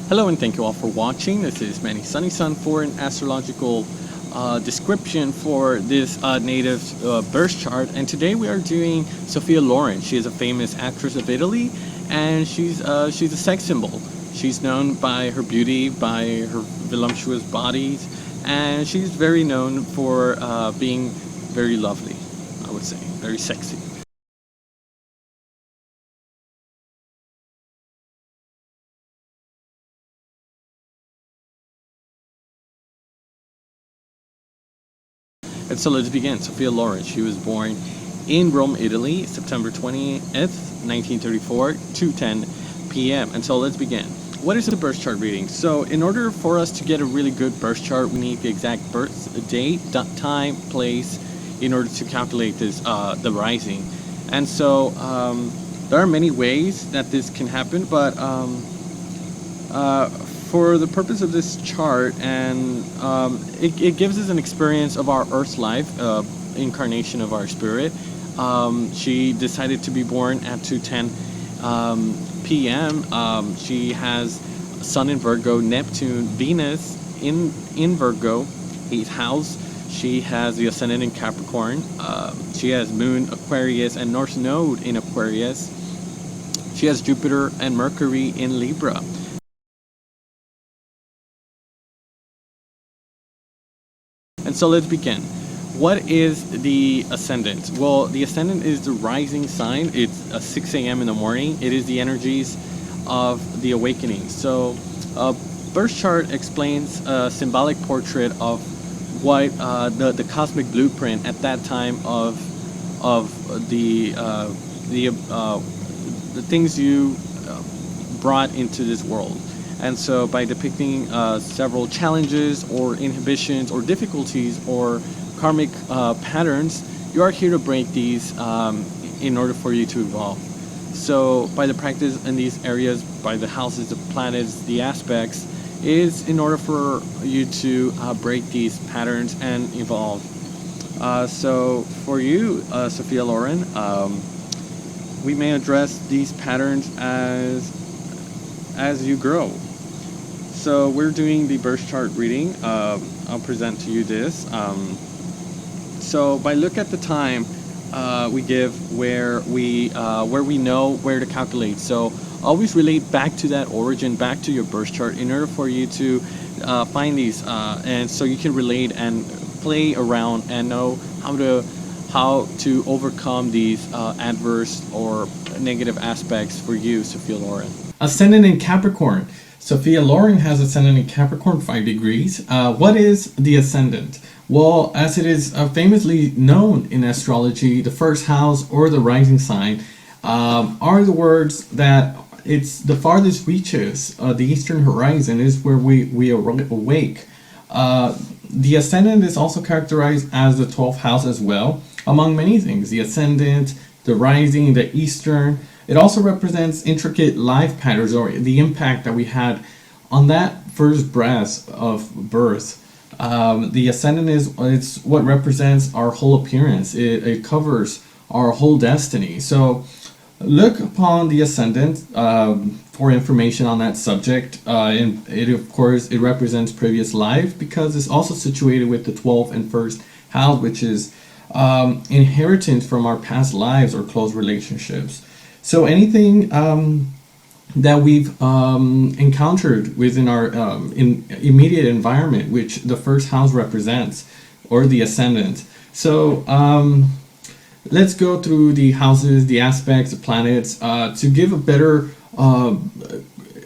Hello and thank you all for watching. This is Manny Sunny Sun for an astrological description for this native birth chart. And today we are doing Sophia Loren. She is a famous actress of Italy, and she's a sex symbol. She's known by her beauty, by her voluptuous bodies, and she's very known for being very lovely, I would say, very sexy. And so let's begin. Sophia Loren. She was born in Rome, Italy, September 20th, 1934, 2:10 p.m. And so let's begin. What is the birth chart reading? So in order for us to get a really good birth chart, we need the exact birth date, time, place, in order to calculate this, the rising. And so there are many ways that this can happen, but for the purpose of this chart, and it gives us an experience of our Earth life, incarnation of our spirit. She decided to be born at 2:10 p.m. She has Sun in Virgo, Neptune, Venus in Virgo, 8th house. She has the ascendant in Capricorn. She has Moon, Aquarius, and North Node in Aquarius. She has Jupiter and Mercury in Libra. And so let's begin. What is the ascendant? Well, the ascendant is the rising sign. It's 6 a.m. in the morning. It is the energies of the awakening. So birth chart explains a symbolic portrait of what the cosmic blueprint at that time of the things you brought into this world. And so by depicting several challenges or inhibitions or difficulties or karmic patterns, you are here to break these in order for you to evolve. So by the practice in these areas, by the houses, the planets, the aspects, is in order for you to break these patterns and evolve. So for you, Sophia Loren, we may address these patterns as you grow. So we're doing the birth chart reading. I'll present to you this. So by look at the time, we give where we know where to calculate. So always relate back to that origin, back to your birth chart, in order for you to find these, and so you can relate and play around and know how to overcome these adverse or negative aspects for you, Sophia Loren. Ascendant in Capricorn. Sophia Loren has ascendant in Capricorn, 5 degrees. What is the ascendant? Well, as it is famously known in astrology, the first house or the rising sign are the words that it's the farthest reaches. The eastern horizon is where we awake. The ascendant is also characterized as the 12th house as well, among many things. The ascendant, the rising, the eastern. It also represents intricate life patterns or the impact that we had on that first breath of birth. The ascendant it's what represents our whole appearance. It covers our whole destiny. So look upon the ascendant for information on that subject. And of course, it represents previous life because it's also situated with the 12th and first house, which is inheritance from our past lives or close relationships. So anything that we've encountered within our immediate environment, which the first house represents, or the ascendant. So let's go through the houses, the aspects, the planets, to give a better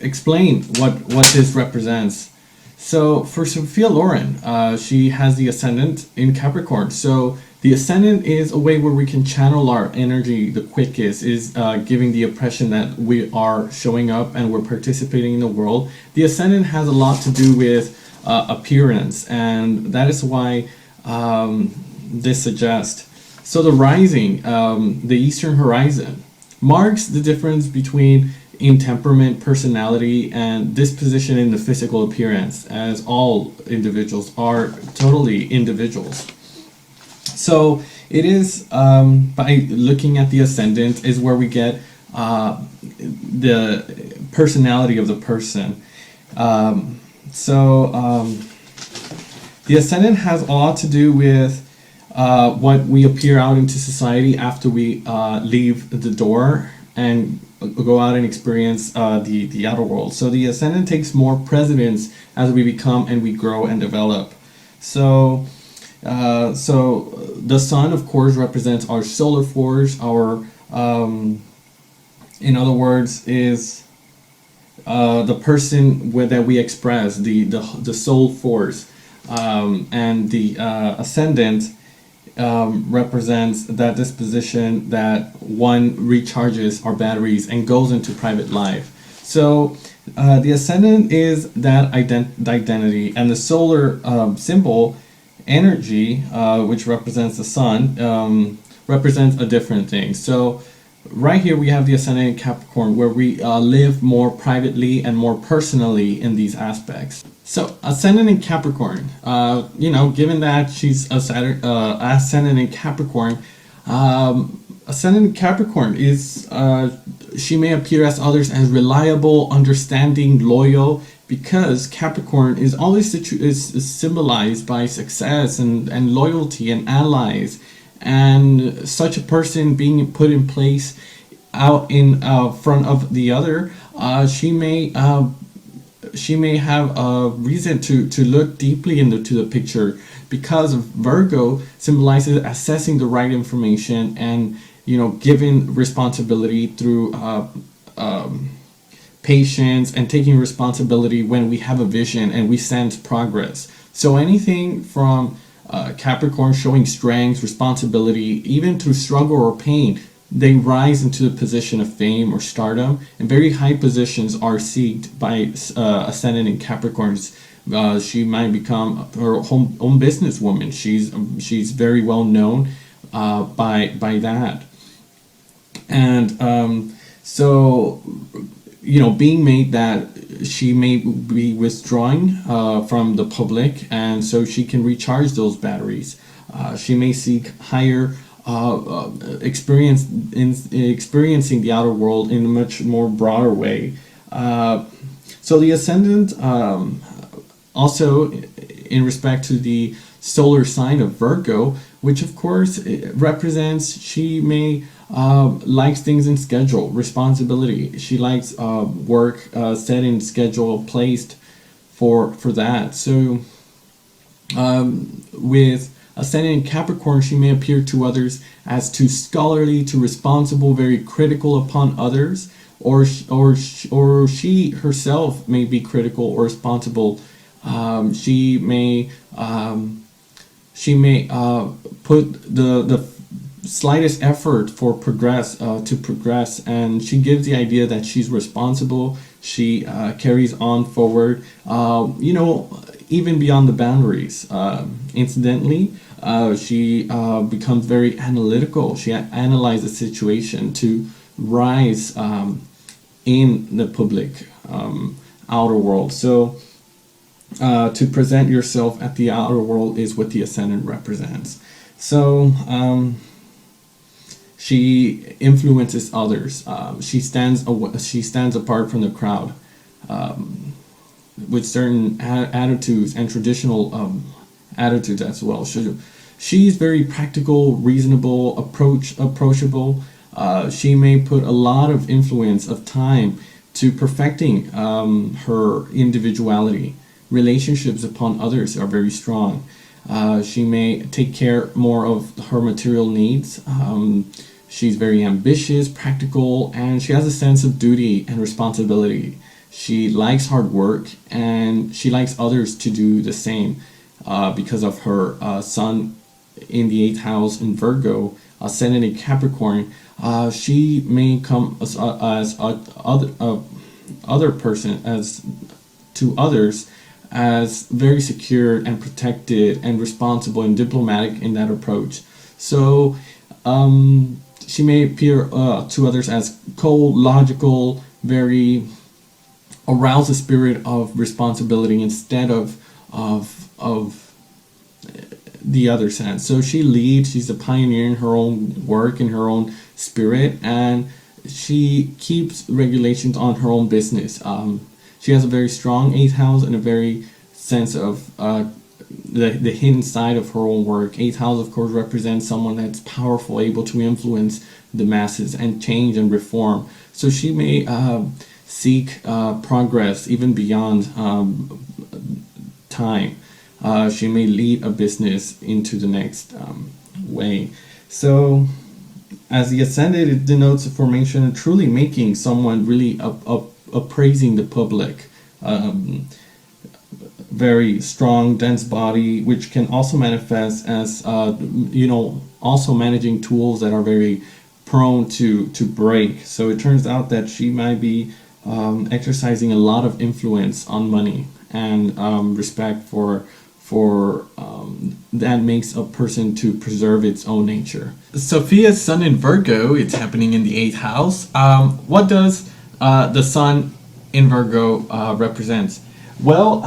explain what this represents. So for Sophia Loren, she has the ascendant in Capricorn. So the ascendant is a way where we can channel our energy the quickest, is giving the impression that we are showing up and we're participating in the world. The ascendant has a lot to do with appearance, and that is why this suggests. So the rising, the eastern horizon, marks the difference between in temperament, personality, and disposition in the physical appearance, as all individuals are totally individuals. So it is by looking at the ascendant is where we get the personality of the person. The ascendant has a lot to do with what we appear out into society after we leave the door and go out and experience the outer world. So the ascendant takes more precedence as we become and we grow and develop. So the sun, of course, represents our solar force. Our, in other words, is the person that we express, the soul force, and the ascendant represents that disposition that one recharges our batteries and goes into private life. So the ascendant is that identity, and the solar symbol energy, which represents the sun, represents a different thing. So right here we have the ascendant in Capricorn, where we live more privately and more personally in these aspects. So ascendant in Capricorn, given that she's a Saturn, ascendant in Capricorn, ascendant in Capricorn is she may appear as others as reliable, understanding, loyal, because Capricorn is always is symbolized by success and loyalty and allies, and such a person being put in place out in front of the other, she may have a reason to look deeply into the picture, because Virgo symbolizes assessing the right information and giving responsibility through patience and taking responsibility when we have a vision and we sense progress. So anything from Capricorn showing strength, responsibility, even through struggle or pain, they rise into the position of fame or stardom, and very high positions are sought by ascendant in Capricorns. She might become her own businesswoman. She's very well known by that, and so being made that she may be withdrawing from the public, and so she can recharge those batteries. She may seek higher experiencing the outer world in a much more broader way. So the ascendant, also in respect to the solar sign of Virgo, which of course represents, she may likes things in schedule, responsibility. She likes work set in schedule, placed for that. So with ascendant in Capricorn, she may appear to others as too scholarly, too responsible, very critical upon others, or she herself may be critical or responsible. She may put the slightest effort for to progress, and she gives the idea that she's responsible. She carries on forward, even beyond the boundaries. Incidentally, she becomes very analytical. She analyzes the situation to rise in the public outer world. So to present yourself at the outer world is what the ascendant represents. So she influences others. She stands apart from the crowd with certain attitudes and traditional attitudes as well. She's very practical, reasonable, approachable. She may put a lot of influence of time to perfecting her individuality. Relationships upon others are very strong. She may take care more of her material needs. She's very ambitious, practical, and she has a sense of duty and responsibility. She likes hard work, and she likes others to do the same because of her sun in the 8th house in Virgo, ascendant in Capricorn. She may come as other person as to others as very secure and protected and responsible and diplomatic in that approach. So she may appear to others as cold, logical, very arouse the spirit of responsibility instead of the other sense. So she leads, she's a pioneer in her own work, in her own spirit, and she keeps regulations on her own business. She has a very strong 8th house and a very sense of the hidden side of her own work. 8th house, of course, represents someone that's powerful, able to influence the masses and change and reform. So she may seek progress even beyond time. She may lead a business into the next way. So as the ascendant, it denotes a formation of truly making someone really appraising the public. Very strong, dense body, which can also manifest as, also managing tools that are very prone to break. So it turns out that she might be exercising a lot of influence on money and respect for that makes a person to preserve its own nature. Sophia's sun in Virgo, it's happening in the 8th house. What does the sun in Virgo represents? Well,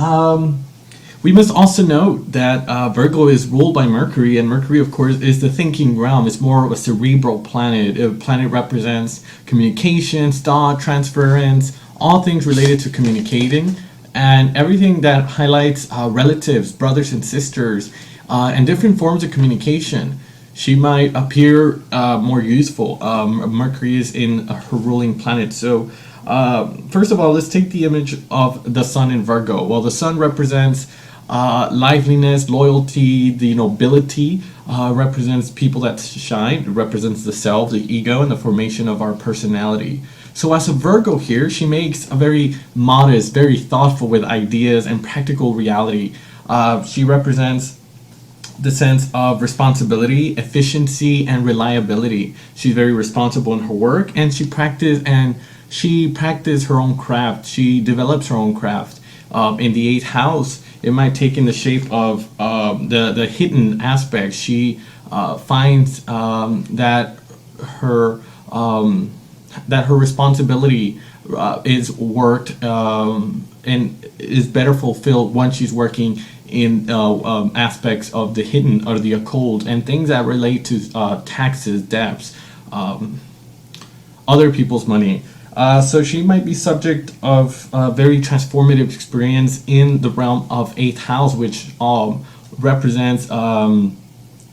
we must also note that Virgo is ruled by Mercury, and Mercury, of course, is the thinking realm. It's more of a cerebral planet. A planet represents communication, thought, transference, all things related to communicating, and everything that highlights relatives, brothers and sisters, and different forms of communication. She might appear more useful. Mercury is in her ruling planet. So first of all, let's take the image of the sun in Virgo. Well, the sun represents liveliness, loyalty, the nobility, represents people that shine. It represents the self, the ego, and the formation of our personality. So as a Virgo here, she makes a very modest, very thoughtful with ideas and practical reality. She represents the sense of responsibility, efficiency, and reliability. She's very responsible in her work, and she practices her own craft. She develops her own craft. In the 8th house, it might take in the shape of the hidden aspects. She finds that her responsibility is worked and is better fulfilled once she's working in aspects of the hidden or the occult and things that relate to taxes, debts, other people's money. So she might be subject of a very transformative experience in the realm of 8th house, which represents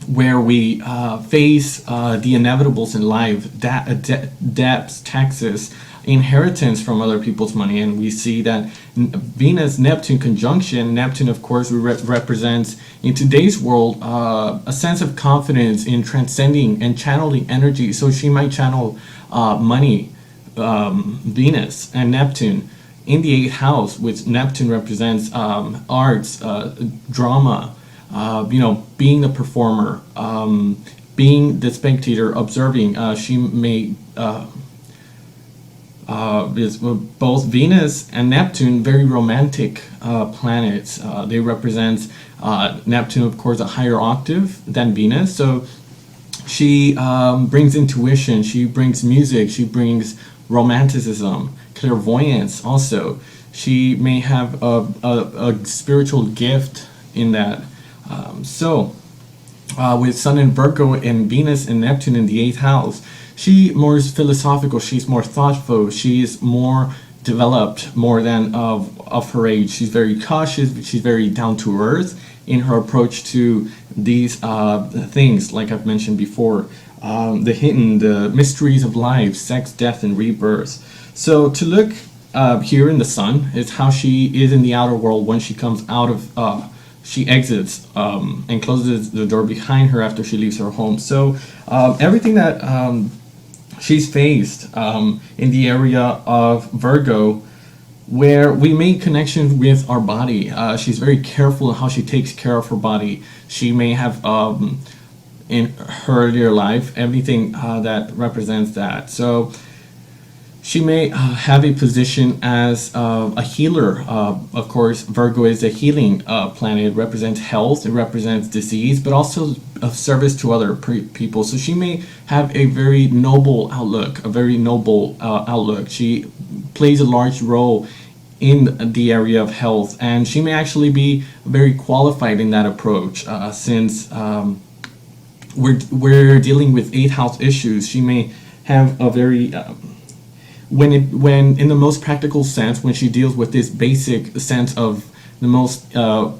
where we face the inevitables in life, debts, taxes, inheritance from other people's money. And we see that Venus-Neptune conjunction, Neptune, of course, represents in today's world a sense of confidence in transcending and channeling energy. So she might channel money, Venus and Neptune in the 8th house, which Neptune represents arts, drama, being the performer, being the spectator, observing. She may is both Venus and Neptune very romantic planets. They represent Neptune, of course, a higher octave than Venus. So she brings intuition, she brings music, she brings romanticism, clairvoyance also. She may have a spiritual gift in that. With Sun in Virgo and Venus and Neptune in the 8th house, she more is philosophical, she's more thoughtful, she's more developed more than of her age. She's very cautious, she's very down to earth in her approach to these things, like I've mentioned before. The hidden, the mysteries of life, sex, death, and rebirth. So to look here in the sun is how she is in the outer world when she comes out of, she exits and closes the door behind her after she leaves her home. So everything that she's faced in the area of Virgo, where we make connections with our body. She's very careful in how she takes care of her body. She may have in her earlier life everything that represents that. So she may have a position as a healer. Of course, Virgo is a healing planet. It represents health, it represents disease, but also of service to other people. So she may have a very noble outlook, She plays a large role in the area of health, and she may actually be very qualified in that approach since we're dealing with 8th house issues. She may have a very when in the most practical sense, when she deals with this basic sense of the most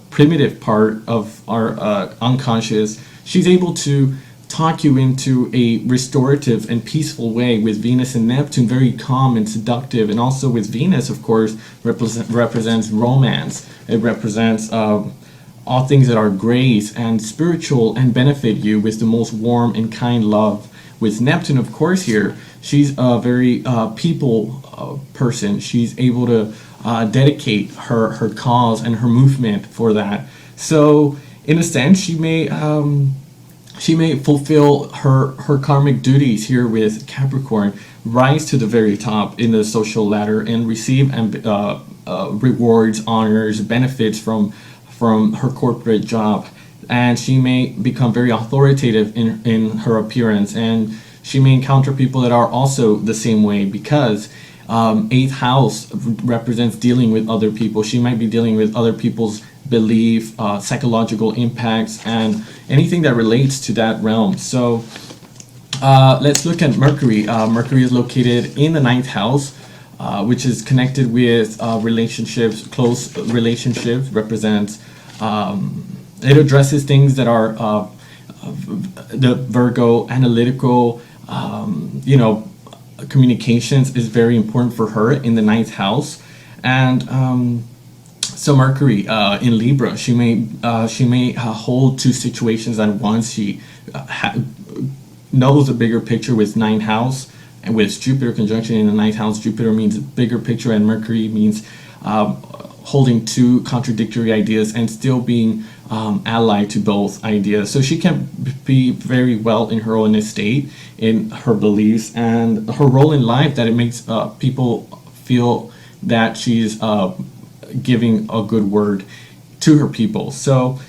primitive part of our unconscious, she's able to talk you into a restorative and peaceful way with Venus and Neptune, very calm and seductive. And also with Venus, of course, represents romance. It represents all things that are grace and spiritual and benefit you with the most warm and kind love. With Neptune, of course, here, she's a very people person. She's able to dedicate her cause and her movement for that. So in a sense, she may fulfill her karmic duties here with Capricorn, rise to the very top in the social ladder, and receive rewards, honors, benefits from her corporate job. And she may become very authoritative in her appearance, and she may encounter people that are also the same way, because 8th house represents dealing with other people. She might be dealing with other people's belief, psychological impacts, and anything that relates to that realm. So let's look at Mercury. Mercury is located in the 9th house, which is connected with relationships, close relationships, represents, it addresses things that are the Virgo, analytical, communications is very important for her in the 9th house. And so Mercury in Libra, she may hold two situations at once. She knows the bigger picture with 9th house, and with Jupiter conjunction in the 9th house. Jupiter means bigger picture, and Mercury means holding two contradictory ideas and still being allied to both ideas. So she can be very well in her own estate, in her beliefs, and her role in life, that it makes people feel that she's giving a good word to her people. So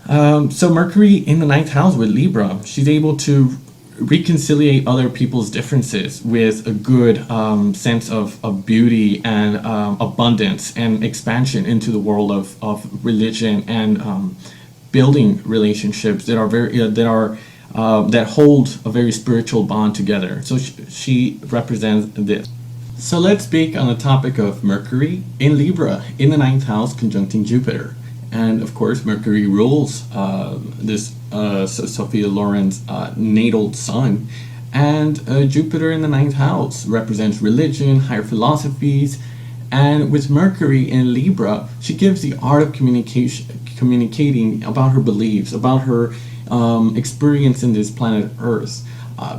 Mercury in the 9th house with Libra, she's able to reconciliate other people's differences with a good sense of beauty and abundance and expansion into the world of religion, and building relationships that are that hold a very spiritual bond together. So she represents this. So let's speak on the topic of Mercury in Libra in the 9th house conjuncting Jupiter. And of course, Mercury rules Sophia Loren's natal sun. And Jupiter in the 9th house represents religion, higher philosophies. And with Mercury in Libra, she gives the art of communicating about her beliefs, about her experience in this planet Earth.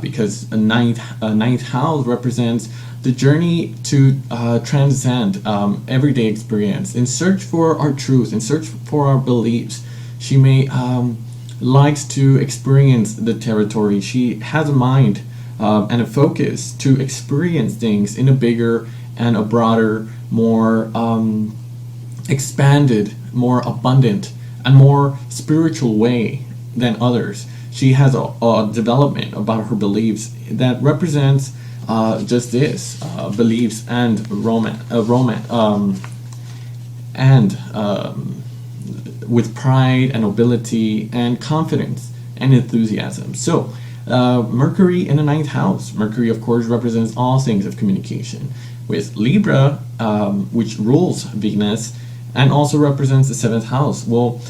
Because a ninth house represents the journey to transcend everyday experience, in search for our truth, in search for our beliefs. She may likes to experience the territory. She has a mind and a focus to experience things in a bigger and a broader, more expanded, more abundant, and more spiritual way than others. She has a development about her beliefs that represents just this, beliefs and with pride and nobility and confidence and enthusiasm. So Mercury in the 9th house. Mercury, of course, represents all things of communication. With Libra, which rules Venus and also represents the 7th house. Well,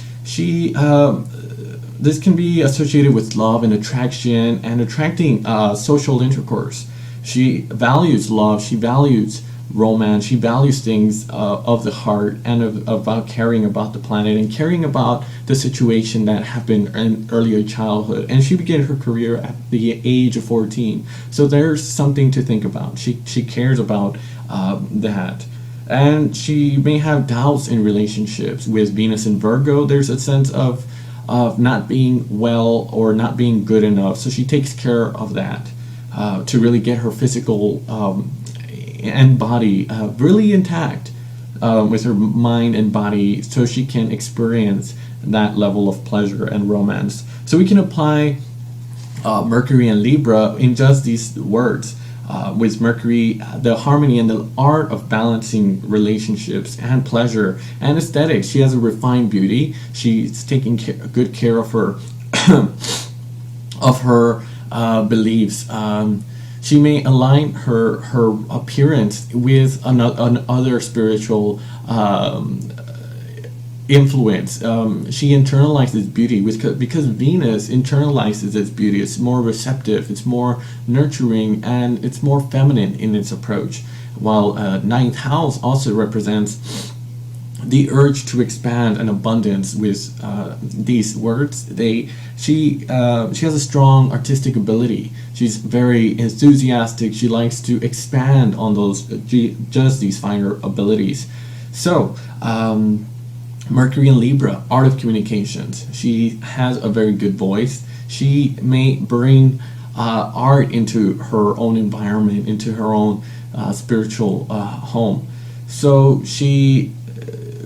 this can be associated with love and attraction and attracting social intercourse. She values love, she values romance, she values things of the heart and about caring about the planet and caring about the situation that happened in earlier childhood. And she began her career at the age of 14. So there's something to think about. She cares about that. And she may have doubts in relationships. With Venus and Virgo, there's a sense of not being well or not being good enough. So she takes care of that to really get her physical and body really intact with her mind and body, so she can experience that level of pleasure and romance. So we can apply Mercury and Libra in just these words. With Mercury, the harmony and the art of balancing relationships and pleasure and aesthetics. She has a refined beauty. She's taking good care of her of her beliefs. She may align her appearance with another spiritual influence. She internalizes beauty because Venus internalizes its beauty. It's more receptive, it's more nurturing, and it's more feminine in its approach. While ninth house also represents the urge to expand and abundance with these words. She has a strong artistic ability. She's very enthusiastic. She likes to expand on those just these finer abilities. So Mercury in Libra, art of communications. She has a very good voice. She may bring art into her own environment, into her own spiritual home. So she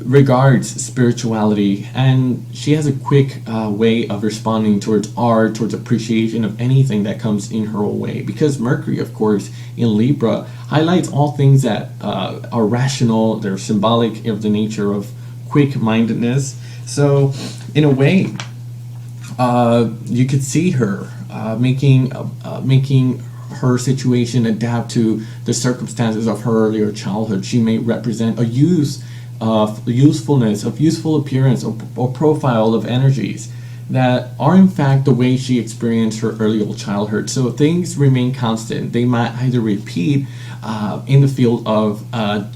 regards spirituality, and she has a quick way of responding towards art, towards appreciation of anything that comes in her way. Because Mercury, of course, in Libra highlights all things that are rational, they're symbolic of the nature of quick-mindedness. So in a way, you could see her making her situation adapt to the circumstances of her earlier childhood. She may represent a usefulness, of useful appearance, or profile of energies that are in fact the way she experienced her earlier childhood. So things remain constant. They might either repeat in the field of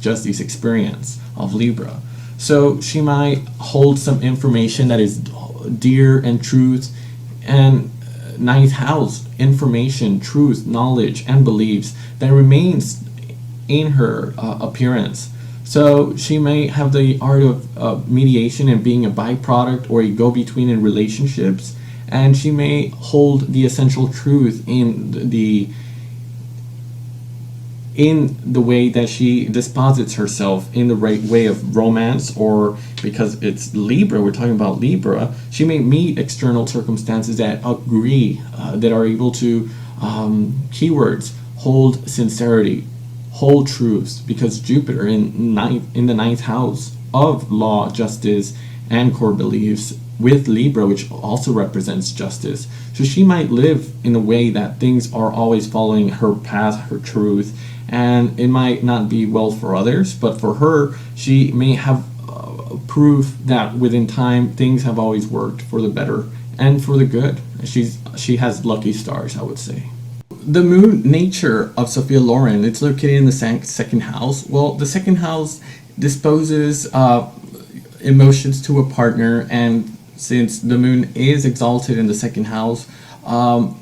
just this experience of Libra. So she might hold some information that is dear and truth, and ninth house, information, truth, knowledge, and beliefs that remains in her appearance. So she may have the art of mediation and being a byproduct or a go-between in relationships, and she may hold the essential truth in the way that she disposits herself in the right way of romance, or because it's Libra, we're talking about Libra, she may meet external circumstances that agree, that are able to, keywords, hold sincerity, hold truths, because Jupiter in the ninth house of law, justice, and core beliefs with Libra, which also represents justice. So she might live in a way that things are always following her path, her truth, and it might not be well for others, but for her, she may have proof that within time things have always worked for the better and for the good. She has lucky stars, I would say. The moon nature of Sophia Loren, it's located in the second house. Well, the second house disposes emotions to a partner, and since the moon is exalted in the second house,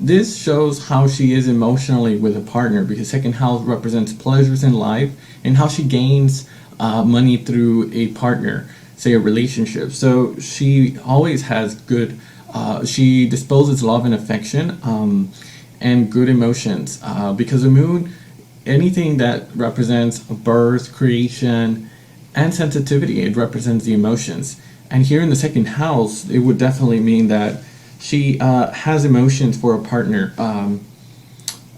this shows how she is emotionally with a partner, because second house represents pleasures in life and how she gains money through a partner, say a relationship. So she always has good, she disposes love and affection and good emotions, because the moon, anything that represents birth, creation, and sensitivity, it represents the emotions. And here in the second house, it would definitely mean that she has emotions for a partner.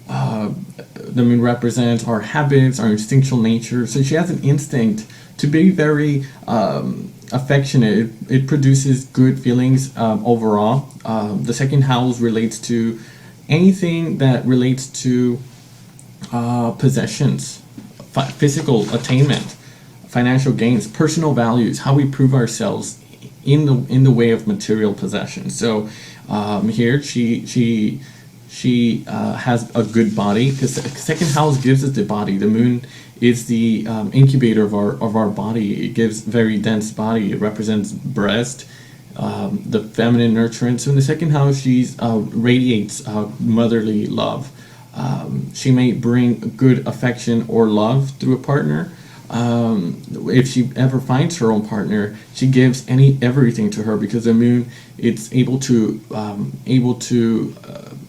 The moon represents our habits, our instinctual nature. So she has an instinct to be very affectionate. It produces good feelings overall. The second house relates to anything that relates to possessions, physical attainment, financial gains, personal values, how we prove ourselves in the way of material possessions. So here she has a good body, because second house gives us the body. The moon is the incubator of our body. It gives very dense body. It represents breast, the feminine nurturance. So in the second house, she radiates motherly love. She may bring good affection or love through a partner. If she ever finds her own partner, she gives everything to her, because the moon, it's able to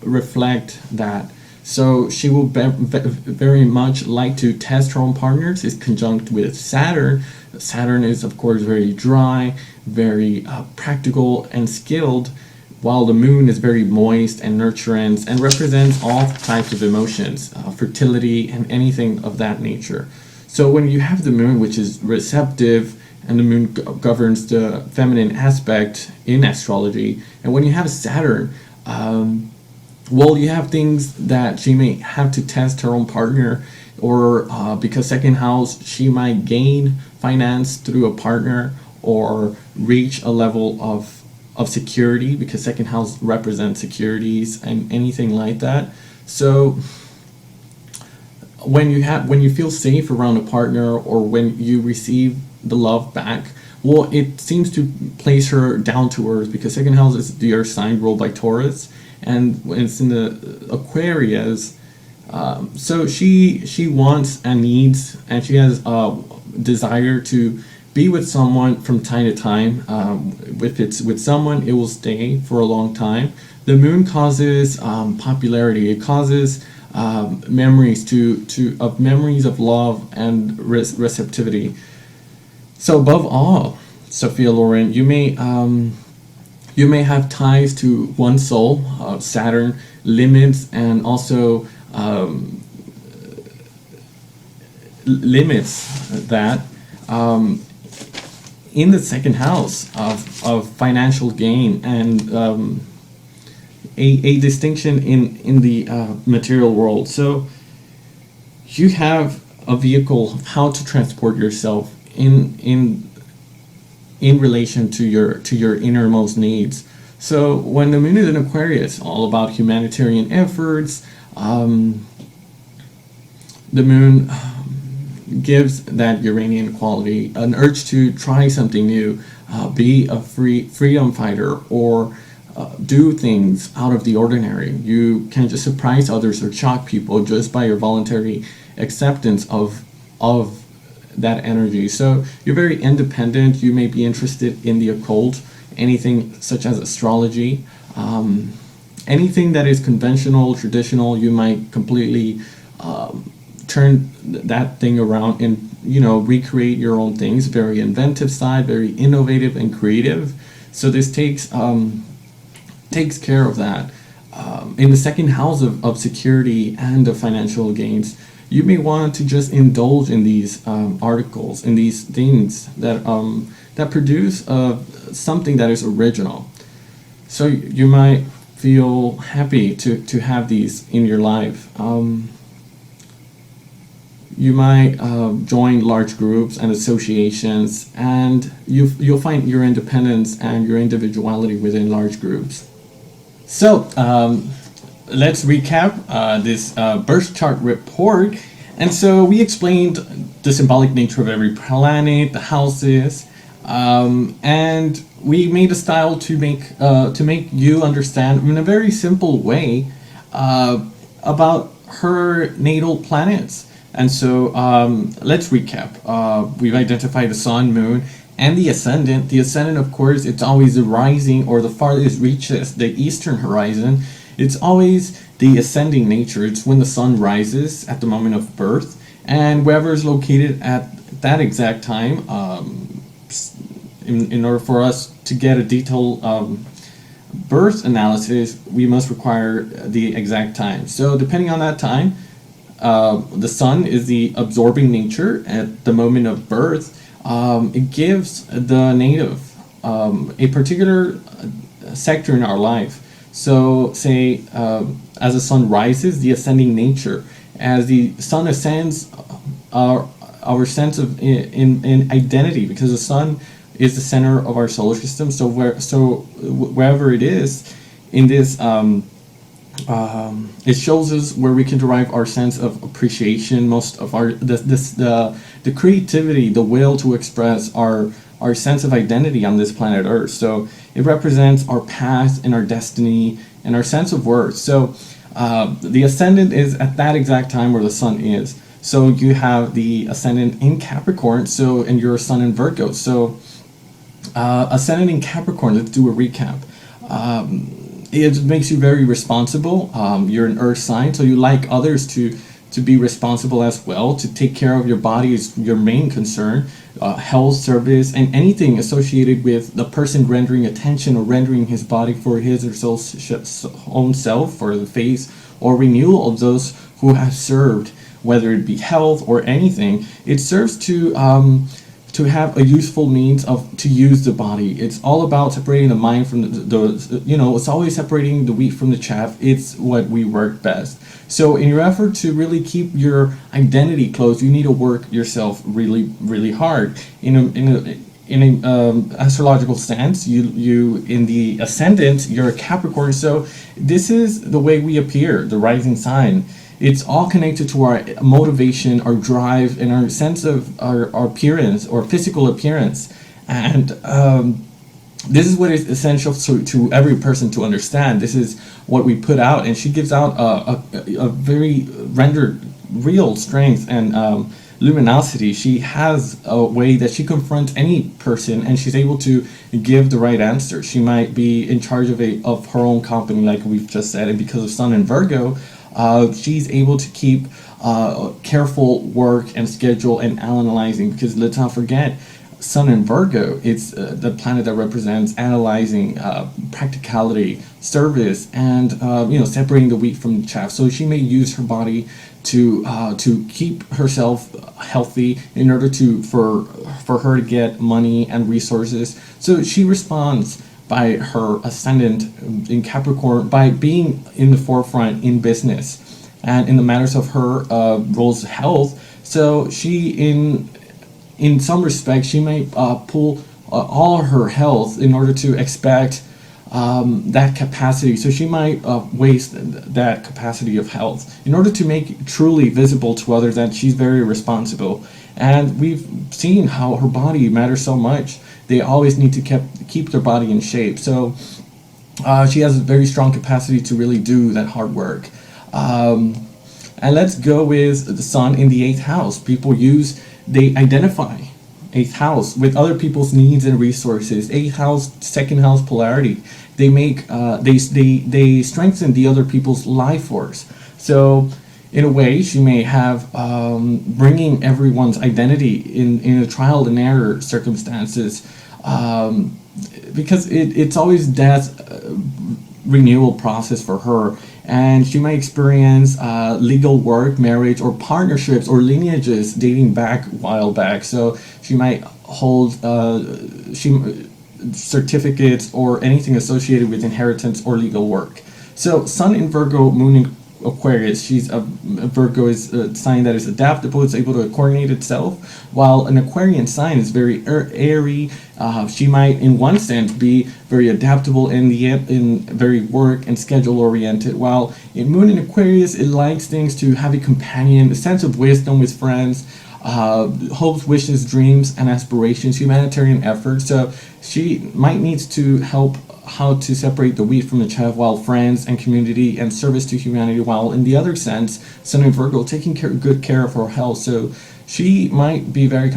reflect that. So she will very much like to test her own partners. It's conjunct with Saturn. Saturn is, of course, very dry, very practical and skilled, while the moon is very moist and nurturant and represents all types of emotions, fertility, and anything of that nature. So when you have the moon, which is receptive, and the moon governs the feminine aspect in astrology, and when you have Saturn, well, you have things that she may have to test her own partner, or because second house, she might gain finance through a partner or reach a level of security, because second house represents securities and anything like that. So when you feel safe around a partner, or when you receive the love back, well, it seems to place her down to earth, because second house is the earth sign ruled by Taurus, and when it's in the Aquarius, so she wants and needs, and she has a desire to be with someone from time to time. If it's with someone, it will stay for a long time. The moon causes popularity. It causes memories memories of love and receptivity. So above all, Sophia Loren, you may have ties to one soul. Saturn limits, and also limits that in the second house of financial gain, and a distinction in the material world. So you have a vehicle of how to transport yourself in relation to your innermost needs. So when the moon is in Aquarius, all about humanitarian efforts. The moon gives that Uranian quality, an urge to try something new, be a freedom fighter, or do things out of the ordinary. You can just surprise others or shock people just by your voluntary acceptance of that energy. So you're very independent. You may be interested in the occult, anything such as astrology, anything that is conventional, traditional. You might completely turn that thing around and recreate your own things. Very inventive side, very innovative and creative. So this takes care of that. In the second house of security and of financial gains, you may want to just indulge in these articles, in these things that produce something that is original. So you might feel happy to have these in your life. You might join large groups and associations, and you'll find your independence and your individuality within large groups. So let's recap this birth chart report. And so we explained the symbolic nature of every planet, the houses, and we made a style to make you understand in a very simple way about her natal planets. And so let's recap. We've identified the sun, moon, and the ascendant. The ascendant, of course, it's always the rising or the farthest reaches, the eastern horizon. It's always the ascending nature. It's when the sun rises at the moment of birth, and wherever is located at that exact time. In order for us to get a detailed birth analysis, we must require the exact time. So depending on that time, the sun is the absorbing nature at the moment of birth. It gives the native a particular sector in our life. So say as the sun rises, the ascending nature. As the sun ascends, our sense of in identity, because the sun is the center of our solar system. So wherever it is in this, it shows us where we can derive our sense of appreciation, most of our the creativity, the will to express our sense of identity on this planet Earth. So it represents our path and our destiny and our sense of worth. So the ascendant is at that exact time where the sun is. So you have the ascendant in Capricorn, and your sun in Virgo. So ascendant in Capricorn, let's do a recap. It makes you very responsible. You're an earth sign, so you like others to be responsible as well. To take care of your body is your main concern. Health, service, and anything associated with the person rendering attention or rendering his body for his or own self, for the faith or renewal of those who have served, whether it be health or anything. It serves to to have a useful means of to use the body. It's all about separating the mind from the it's always separating the wheat from the chaff. It's what we work best. So in your effort to really keep your identity close, you need to work yourself really, really hard. In a astrological sense, you in the ascendant, you're a Capricorn. So this is the way we appear, the rising sign. It's all connected to our motivation, our drive, and our sense of our appearance or physical appearance. And this is what is essential to every person to understand. This is what we put out, and she gives out a very rendered real strength and luminosity. She has a way that she confronts any person, and she's able to give the right answer. She might be in charge of her own company, like we've just said, and because of Sun in Virgo, she's able to keep careful work and schedule and analyzing, because let's not forget, Sun in Virgo, it's the planet that represents analyzing, practicality, service, and separating the wheat from the chaff. So she may use her body to keep herself healthy in order for her to get money and resources. So she responds by her ascendant in Capricorn by being in the forefront in business and in the matters of her roles of health. So she in some respects she may pull all her health in order to expect that capacity. So she might waste that capacity of health in order to make it truly visible to others that she's very responsible. And we've seen how her body matters so much. They always need to keep their body in shape. So she has a very strong capacity to really do that hard work. And let's go with the Sun in the 8th house. They identify 8th house with other people's needs and resources. 8th house, 2nd house polarity. They make they strengthen the other people's life force. So in a way, she may have bringing everyone's identity in a trial and error circumstances, because it's always that renewal process for her. And she may experience legal work, marriage, or partnerships or lineages dating back a while back. So she might hold certificates or anything associated with inheritance or legal work. So Sun in Virgo, Moon in Aquarius. Virgo is a sign that is adaptable. It's able to coordinate itself, while an Aquarian sign is very airy. She might, in one sense, be very adaptable in very work and schedule oriented. While in Moon in Aquarius, it likes things to have a companion, a sense of wisdom with friends, hopes, wishes, dreams, and aspirations, humanitarian efforts. So she might need to help how to separate the wheat from the chaff, while friends and community and service to humanity, while in the other sense, Sun in Virgo, taking good care of her health. So she might be very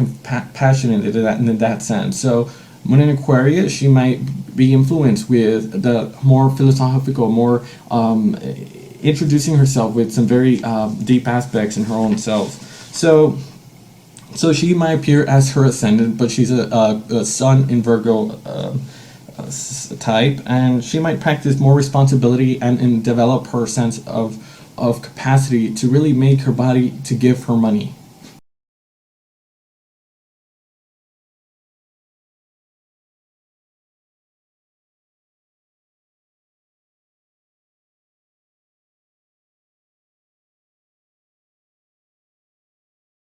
passionate in that sense. So Moon in Aquarius, she might be influenced with the more philosophical, more introducing herself with some very deep aspects in her own self. So she might appear as her ascendant, but she's a Sun in Virgo type, and she might practice more responsibility and develop her sense of capacity to really make her body to give her money.